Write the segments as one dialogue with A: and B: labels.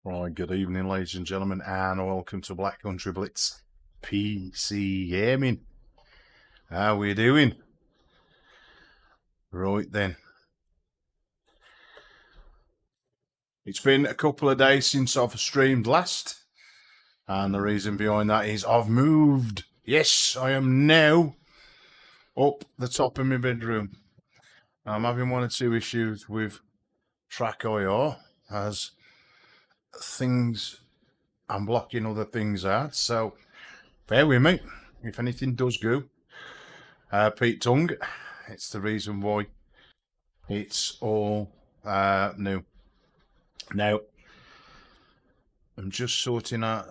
A: Right, good evening, ladies and gentlemen, and welcome to Black Country Blitz PC Gaming. How we doing? Right then. It's been a couple of days since I've streamed last, and the reason behind that is I've moved. Yes, I am now up the top of my bedroom. I'm having one or two issues with Trackir as I'm blocking other things out, so bear with me if anything does go Pete Tongue. It's the reason why it's all new. Now I'm just sorting out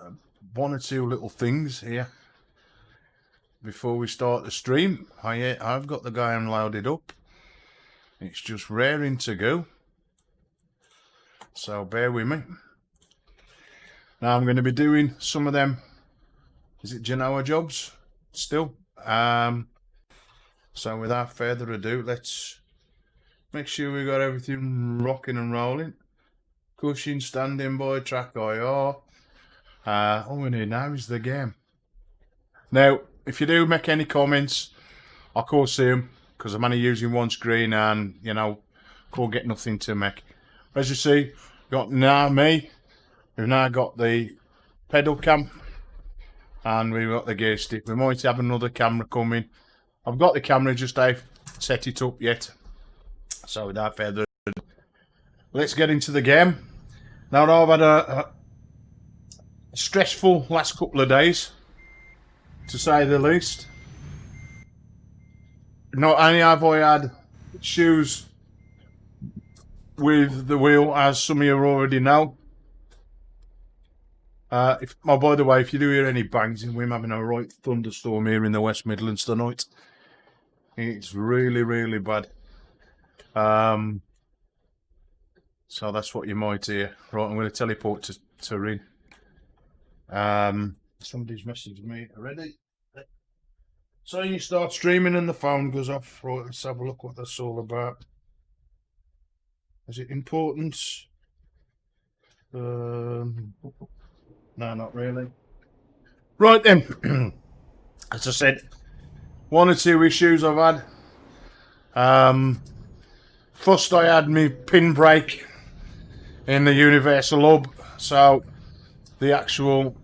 A: one or two little things here before we start the stream. I've got the guy unloaded up, it's just raring to go, so bear with me. Now I'm going to be doing some of them, is it Genoa jobs still? So without further ado, let's make sure we got everything rocking and rolling. Cushion standing by, Trackir. All we need now is the game. Now, if you do make any comments, I can't see them because I'm only using one screen and, you know, can't get nothing to make. As you see, got now me. We've now got the pedal cam and we've got the gear stick. We might have another camera coming. I've got the camera, just I've set it up yet. So without further ado, let's get into the game. Now I've had a stressful last couple of days, to say the least. Not only have I had issues with the wheel, as some of you already know. By the way, if you do hear any bangs, we're having a right thunderstorm here in the West Midlands tonight. It's really, really bad. So that's what you might hear. Right, I'm going to teleport to Rin. Somebody's messaged me already. So you start streaming and the phone goes off. Right, let's have a look what that's all about. Is it important? No, not really. Right then, as I said, one or two issues I've had. First, I had my pin break in the universal hub, so the actual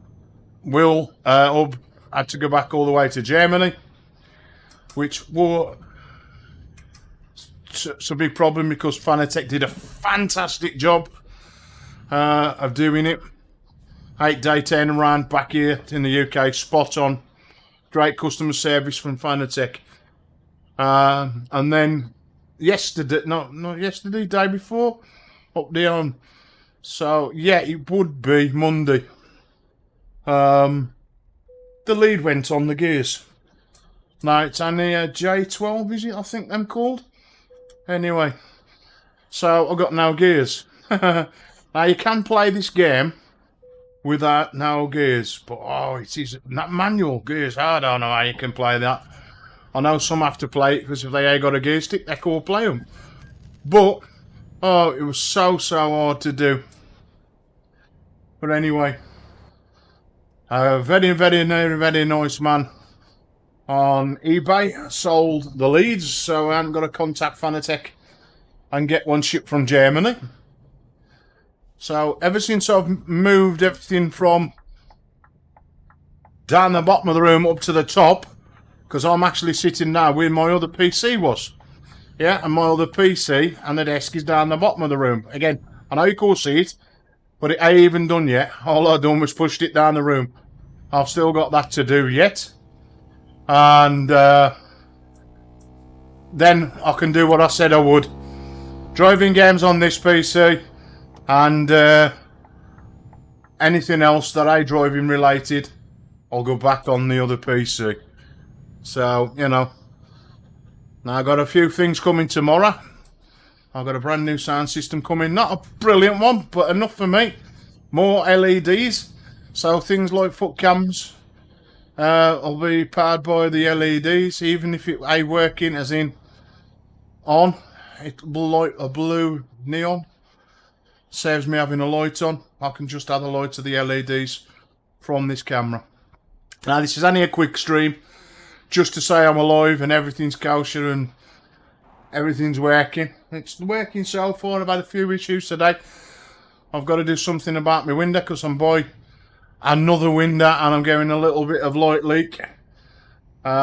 A: wheel hub had to go back all the way to Germany, which was a big problem because Fanatec did a fantastic job of doing it. 8-day turnaround back here in the UK, spot on. Great customer service from Fanatec. And then yesterday, not yesterday, day before, up there on. So yeah, it would be Monday. The lead went on the gears. Now it's only a J12, is it? I think them called. Anyway, so I've got no gears. Now you can play this game without no gears, but oh, it is not manual gears. I don't know how you can play that. I know some have to play it because if they ain't got a gear stick, they can't play them. But oh, it was so hard to do. But anyway, a very nice man on eBay sold the leads, so I haven't got to contact Fanatec and get one shipped from Germany. So ever since I've moved everything from down the bottom of the room up to the top, because I'm actually sitting now where my other PC was. Yeah, and my other PC and the desk is down the bottom of the room. Again, I know you can't see it, but it ain't even done yet. All I've done was pushed it down the room. I've still got that to do yet. And then I can do what I said I would. Driving games on this PC. And anything else that I driving related, I'll go back on the other PC. So, you know, now I've got a few things coming tomorrow. I've got a brand new sound system coming. Not a brilliant one, but enough for me. More LEDs. So things like foot cams will be powered by the LEDs. Even if it ain't working, as in on, it will light a blue neon. Saves me having a light on. I can just add a light to the LEDs from this camera. Now this is only a quick stream, just to say I'm alive and everything's kosher and everything's working. It's working so far. I've had a few issues today. I've got to do something about my window because I'm buying another window and I'm getting a little bit of light leak,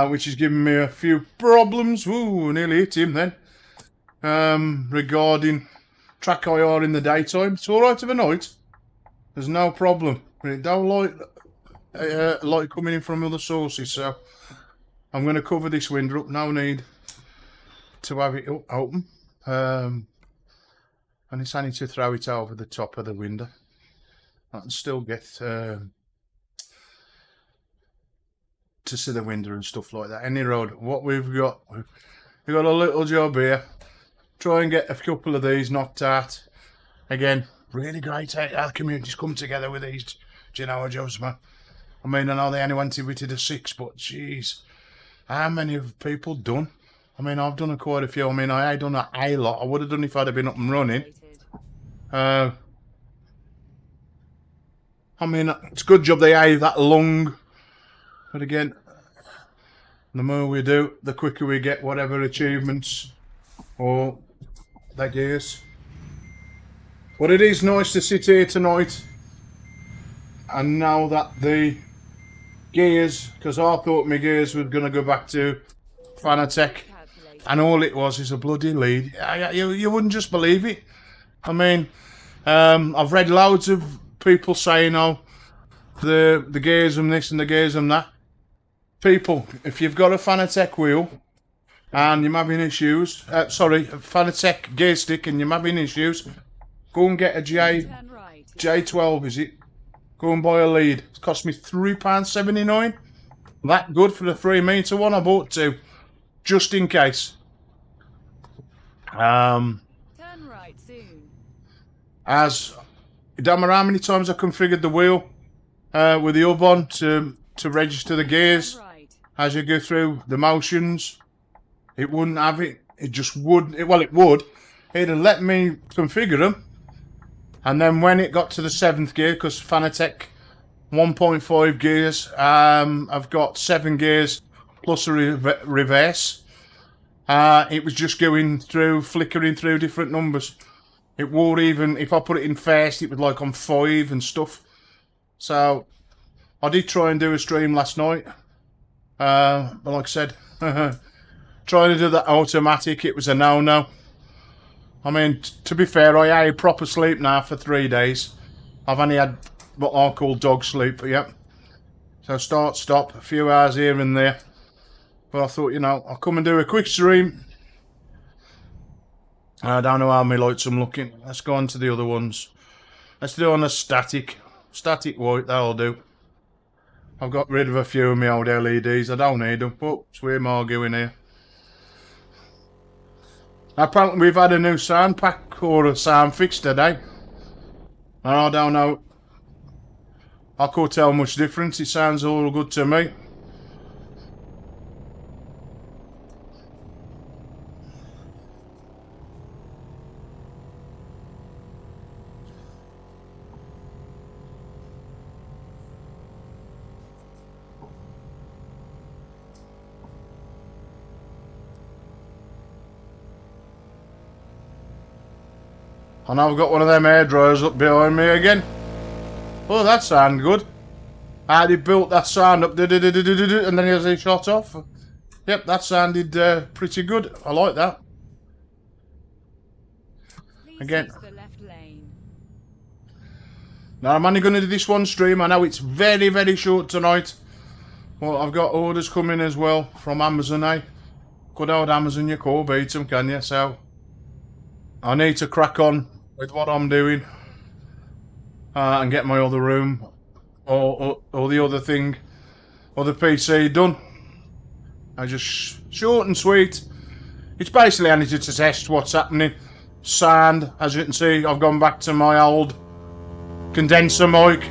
A: which is giving me a few problems. Ooh, nearly hit him then. Regarding Trackir in the daytime, it's all right overnight. There's no problem. But it don't like light coming in from other sources, so I'm going to cover this window up. No need to have it open. And it's only to throw it over the top of the window. I can still get to see the window and stuff like that. Any road, what we've got a little job here. Try and get a couple of these knocked out. Again, really great how the community's come together with these Genoa jobs, man. I mean, I know they only went with the 6, but jeez, how many have people done? I mean, I've done quite a few. I mean, I ain't done a lot. I would have done if I'd have been up and running. I mean, it's a good job they are that long. But again, the more we do, the quicker we get whatever achievements or that gears. But it is nice to sit here tonight and know that the gears, because I thought my gears were going to go back to Fanatec, and all it was is a bloody lead. You wouldn't just believe it. I mean, I've read loads of people saying, oh, the gears and this and the gears and that. People, if you've got a Fanatec wheel and you're having issues, Fanatec gear stick and you're having issues, go and get a J12, is it? Go and buy a lead. It's cost me £3.79. That good for the 3 metre one. I bought 2, just in case. Turn right soon. As it don't matter how many times I configured the wheel with the hub on to register the gears. As you go through the motions, it wouldn't have it. It just wouldn't. Well, it would. It'd let me configure them. And then when it got to the 7th gear, because Fanatec 1.5 gears, I've got 7 gears plus a reverse. It was just going through, flickering through different numbers. It would even, if I put it in first, it was like on 5 and stuff. So I did try and do a stream last night. But like I said, trying to do that automatic, it was a no-no. I mean, to be fair, I had proper sleep now for 3 days. I've only had what I call dog sleep, yep. So start, stop, a few hours here and there. But I thought, you know, I'll come and do a quick stream. I don't know how my lights I'm looking. Let's go on to the other ones. Let's do on a static white, that'll do. I've got rid of a few of my old LEDs. I don't need them, but we're arguing here. Apparently we've had a new sound pack or a sound fix today. And I don't know. I can't tell much difference. It sounds all good to me. And I've got one of them air dryers up behind me again. Oh, that sounded good. How they built that sound up, and then as he shot off. Yep, that sounded pretty good. I like that. Again. Now I'm only going to do this one stream. I know it's very, very short tonight. Well, I've got orders coming as well from Amazon, eh? Good old Amazon, you can't beat them, can you? So I need to crack on with what I'm doing and get my other room or the other thing or the PC done. I just short and sweet. It's basically only to test what's happening. Sound, as you can see, I've gone back to my old condenser mic.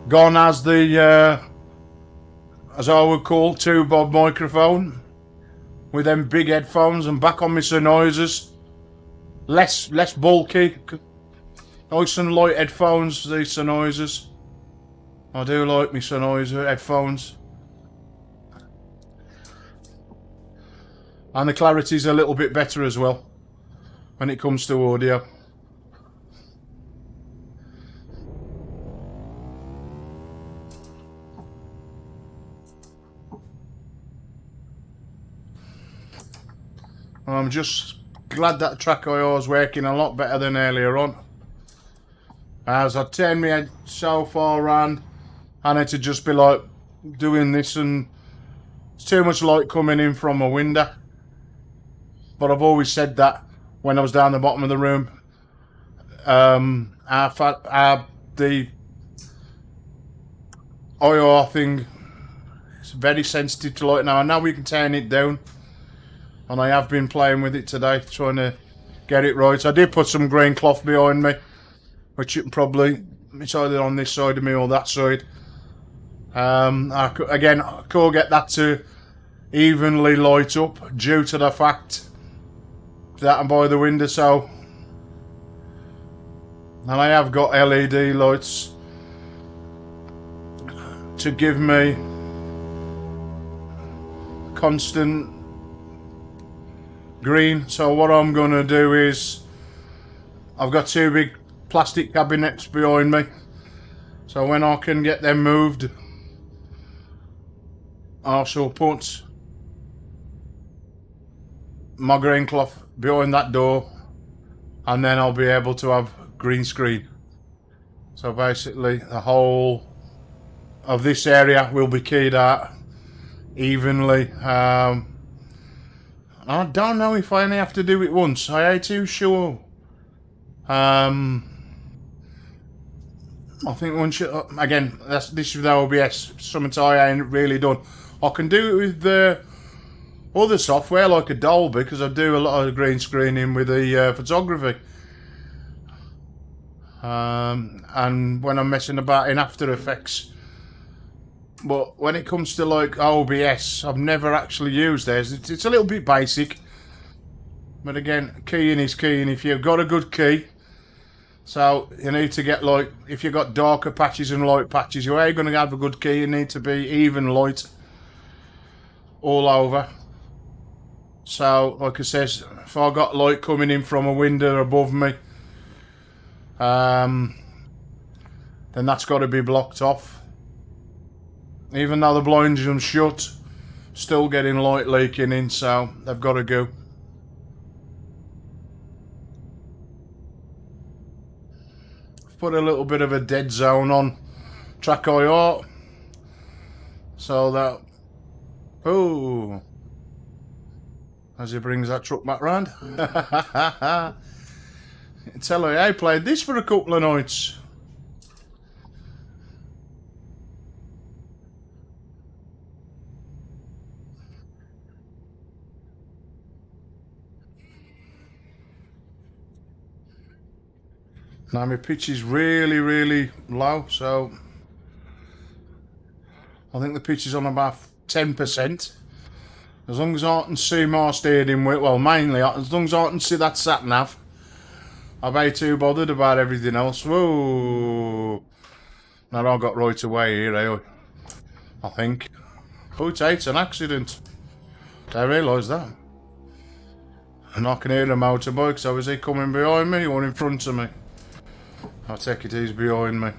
A: Gone as the as I would call 2-bob microphone with them big headphones, and back on my Sennheisers. Less bulky. Nice and light headphones, these Sennheisers. I do like my Sennheiser headphones. And the clarity's a little bit better as well when it comes to audio. I'm just glad that Trackir is working a lot better than earlier on. As I turned my head so far around, I need to just be like doing this, and it's too much light coming in from a window. But I've always said that when I was down the bottom of the room. The IR thing is very sensitive to light now. I know we can turn it down, and I have been playing with it today, trying to get it right. I did put some green cloth behind me, which you can probably, it's either on this side of me or that side. I could get that to evenly light up due to the fact that I'm by the window, so, and I have got LED lights to give me constant green. So what I'm gonna do is, I've got two big plastic cabinets behind me, so when I can get them moved, I shall put my green cloth behind that door, and then I'll be able to have green screen. So basically the whole of this area will be keyed out evenly. I don't know if I only have to do it once. I ain't too sure. I think once you, again, this is the OBS, something I ain't really done. I can do it with the other software like a Dolby, because I do a lot of green screening with the photography. And when I'm messing about in After Effects. But when it comes to like OBS, I've never actually used theirs. It's a little bit basic. But again, keying is keying if you've got a good key. So you need to get, like, if you've got darker patches and light patches, you ain't going to have a good key. You need to be even light all over. So, like I says, if I got light coming in from a window above me, then that's got to be blocked off. Even though the blinds are shut, still getting light leaking in, so they've got to go. I've put a little bit of a dead zone on Trackir, so that, oh, as he brings that truck back round. Tell her, I played this for a couple of nights. Now my pitch is really, really low, so I think the pitch is on about 10%. As long as I can see my steering wheel, well, mainly as long as I can see that sat nav, I'm way too bothered about everything else. Whoa! Now I got right away here, I think. Oh, it's an accident. I realise that. And I can hear a motorbike, so is he coming behind me or in front of me? I take it he's behind me.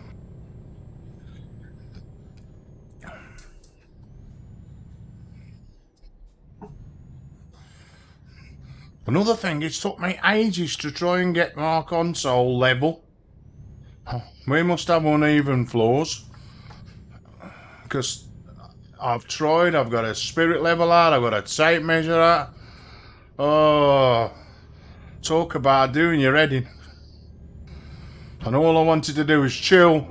A: Another thing, it's took me ages to try and get my console level. We must have uneven floors, because I've tried, I've got a spirit level out, I've got a tape measure out. Oh, talk about doing your head in. And all I wanted to do was chill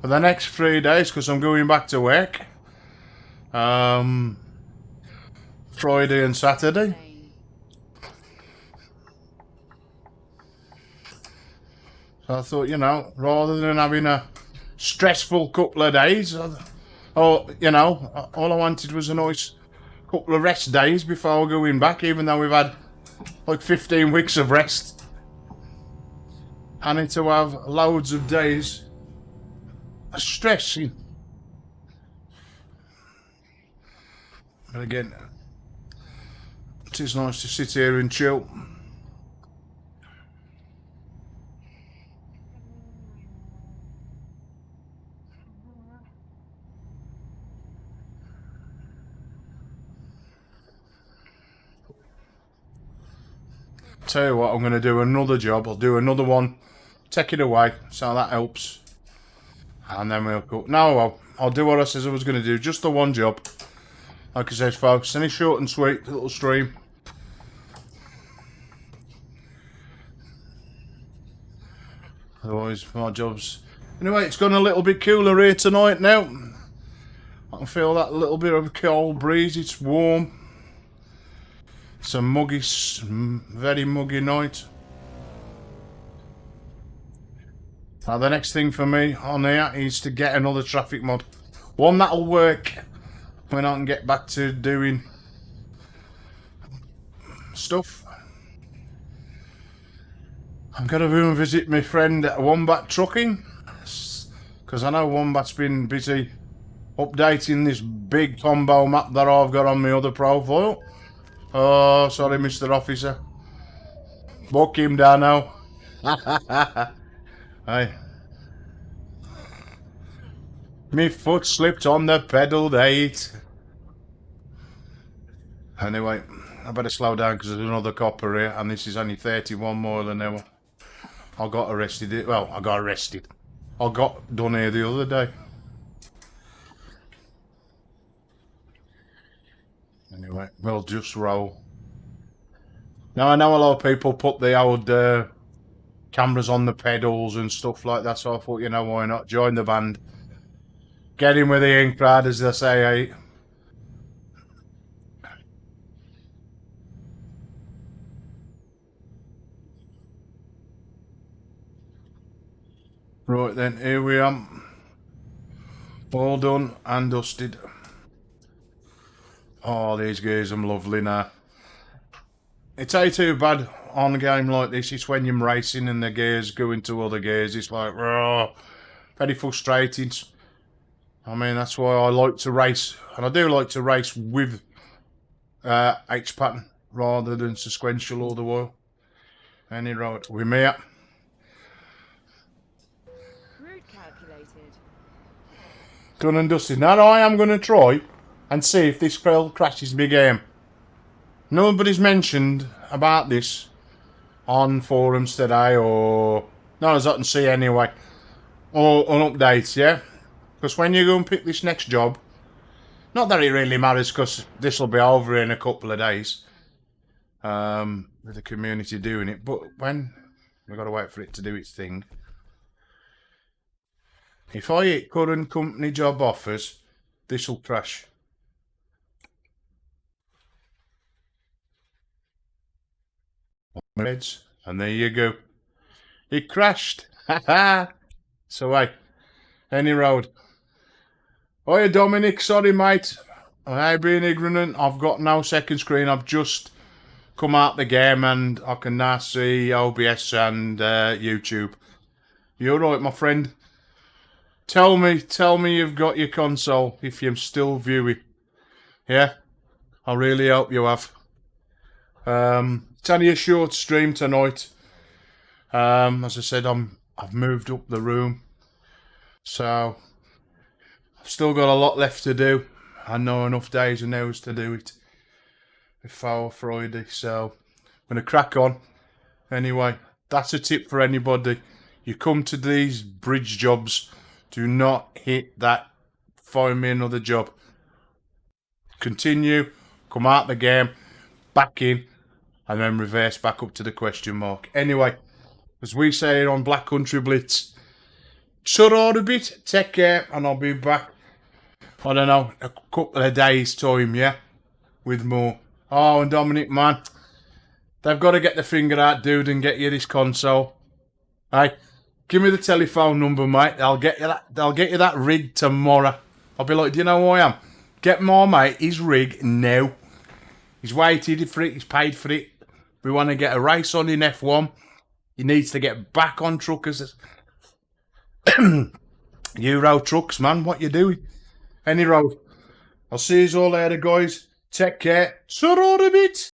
A: for the next 3 days, because I'm going back to work. Friday and Saturday. So I thought, you know, rather than having a stressful couple of days, or, you know, all I wanted was a nice couple of rest days before going back, even though we've had like 15 weeks of rest. I need to have loads of days of stressing. But again, it is nice to sit here and chill. Tell you what, I'm going to do another job. I'll do another one, take it away, so that helps. And then we'll go. No, I'll do what I said I was going to do. Just the one job. Like I said, folks, any short and sweet little stream. Otherwise, my job's... Anyway, it's gone a little bit cooler here tonight now. I can feel that little bit of a cold breeze. It's warm. It's a muggy, very muggy night. Now the next thing for me on here is to get another traffic mod. One that'll work when I can get back to doing stuff. I'm going to go and visit my friend at Wombat Trucking, because I know Wombat's been busy updating this big combo map that I've got on my other profile. Oh, sorry, Mr. Officer. Book him down now. Hey. Me foot slipped on the pedal, date. Anyway, I better slow down because there's another copper here, and this is only 31 miles an hour. I got arrested. Well, I got arrested. I got done here the other day. Anyway, we'll just roll. Now, I know a lot of people put the old cameras on the pedals and stuff like that, so I thought, you know, why not? Join the band. Get in with the ink crowd, as they say, eh? Right then, here we are. All done and dusted. Oh, these gears are lovely now. It ain't too bad on a game like this. It's when you're racing and the gears go into other gears. It's like, oh, very frustrating. I mean, that's why I like to race. And I do like to race with H-pattern rather than sequential all the while. Any right, we're here.
B: Route calculated.
A: Done and dusted. Now I am going to try and see if this crashes my game. Nobody's mentioned about this on forums today, or not as I can see anyway, or on updates, yeah? Because when you go and pick this next job, not that it really matters because this will be over in a couple of days with the community doing it, but when we've got to wait for it to do its thing. If I hit current company job offers, this will crash. And there you go. It crashed. So hey, any road. Hiya Dominic, sorry mate. I've been ignorant. I've got no second screen. I've just come out the game and I can now see OBS and YouTube. You're right, my friend. Tell me you've got your console if you're still viewing. Yeah? I really hope you have. It's only a short stream tonight. As I said, I've moved up the room, so I've still got a lot left to do. I know enough days and hours to do it before Friday, so I'm gonna crack on. Anyway, that's a tip for anybody. You come to these bridge jobs, do not hit that find me another job. Continue, come out the game, back in, and then reverse back up to the question mark. Anyway, as we say on Black Country Blitz, shut out a bit, take care, and I'll be back, I don't know, a couple of days' time, yeah, with more. Oh, and Dominic, man, they've got to get the finger out, dude, and get you this console. Hey, give me the telephone number, mate. They'll get you that rig tomorrow. I'll be like, do you know who I am? Get my mate his rig now. He's waited for it, he's paid for it. We want to get a race on in F1. He needs to get back on truckers. Euro trucks, man. What you doing? Any road. I'll see you all later, guys. Take care. Ta-ra a bit.